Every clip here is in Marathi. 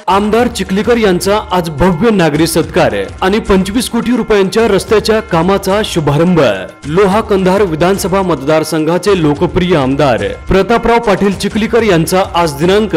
आमदार चिखलीकर यांचा आज भव्य नागरी सत्कार आणि 25 कोटी रुपयांच्या रस्त्याच्या कामाचा शुभारंभ। लोहा कंधार विधानसभा मतदारसंघाचे लोकप्रिय आमदार प्रतापराव पाटील चिखलीकर यांचा आज दिनांक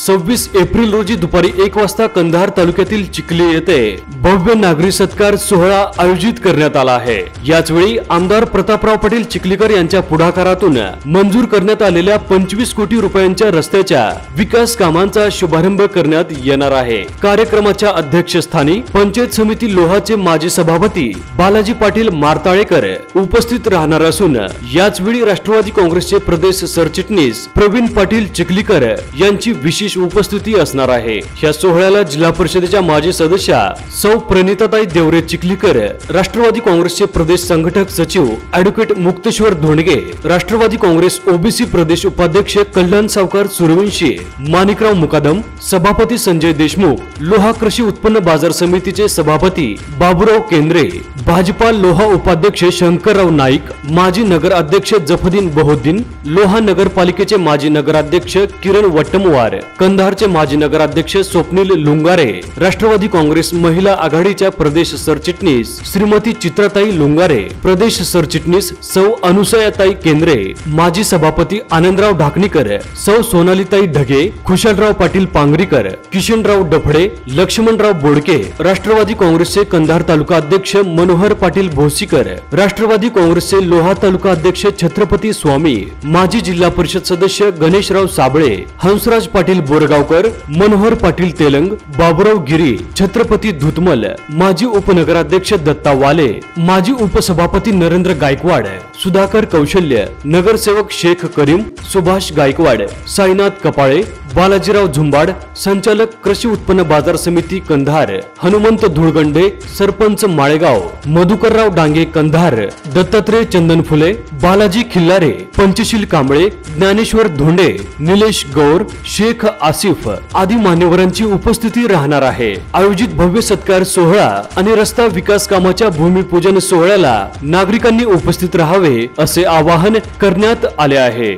26 एप्रिल रोजी दुपारी 1 वाजता कंधार तालुक्यातील चिखली येथे भव्य नागरी सत्कार सोहळा आयोजित करण्यात आला आहे। याच वेळी आमदार प्रतापराव पाटील चिखलीकर यांच्या पुढाकारातून मंजूर करण्यात आलेल्या 25 कोटी रुपयांच्या रस्त्याच्या विकास कामांचा शुभारंभ करण्यात येणार आहे। कार्यक्रमाच्या अध्यक्षस्थानी पंचायत समिती लोहाचे माजी सभापती बालाजी पाटील मारताळेकर उपस्थित राहणार असून याच वेळी राष्ट्रवादी काँग्रेसचे प्रदेश सरचिटणीस प्रवीण पाटील चिखलीकर यांची विशेष उपस्थिती असणार आहे। या सोहळ्याला जिल्हा परिषदेच्या माजी सदस्या सौ प्रणिताताई देवरे चिखलीकर, राष्ट्रवादी काँग्रेसचे प्रदेश संघटक सचिव ॲडव्होकेट मुक्तेश्वर धोंडगे, राष्ट्रवादी काँग्रेस ओबीसी प्रदेश उपाध्यक्ष कल्याण सावकार सूर्यवंशी, माणिकराव मुकादम, सभापती संजय देशमुख, लोहा कृषी उत्पन्न बाजार समितीचे सभापती बाबूराव केंद्रे, भाजपा लोहा उपाध्यक्ष शंकरराव नाईक, माजी नगर अध्यक्ष जफदीन बहोद्दीन, लोहा नगरपालिकेचे माजी नगराध्यक्ष किरण वट्टमवार, कंधारचे माजी नगराध्यक्ष स्वप्नील लुंगारे, राष्ट्रवादी काँग्रेस महिला आघाडीच्या प्रदेश सरचिटणीस श्रीमती चित्राताई लुंगारे, प्रदेश सरचिटणीस सौ अनुसयाताई केंद्रे, माजी सभापती आनंदराव ढाकणीकर, सौ सोनालीताई ढगे, खुशालराव पाटील पांगरीकर, किशनराव डफडे, लक्ष्मणराव बोडके, राष्ट्रवादी काँग्रेसचे कंधार तालुका अध्यक्ष मनोहर पाटील भोसीकर, राष्ट्रवादी काँग्रेसचे लोहा तालुका अध्यक्ष छत्रपती स्वामी, माजी जिल्हा परिषद सदस्य गणेशराव साबळे, हंसराज पाटील बोरगावकर, मनोहर पाटील तेलंग, बाबूराव गिरी, छत्रपती धुतमल, माजी उपनगराध्यक्ष दत्ता वाले, माजी उपसभापती नरेंद्र गायकवाड, सुधाकर कौशल्य, नगरसेवक शेख करीम, सुभाष गायकवाड, साईनाथ कपाळे, बालाजीराव झुंबाड, संचालक कृषी उत्पन्न बाजार समिती कंधार, हनुमंत धुळगंडे, सरपंच माळेगाव, मधुकरराव डांगे कंधार, दत्तात्रय चंदनफुले, बालाजी खिल्लारे, पंचशील कांबळे, ज्ञानेश्वर धोंडे, निलेश गौर, शेख आसिफ आदी मान्यवरांची उपस्थिती राहणार आहे। आयोजित भव्य सत्कार सोहळा आणि रस्ता विकास कामाच्या भूमिपूजन सोहळ्याला नागरिकांनी उपस्थित राहावे असे आवाहन करण्यात आले आहे।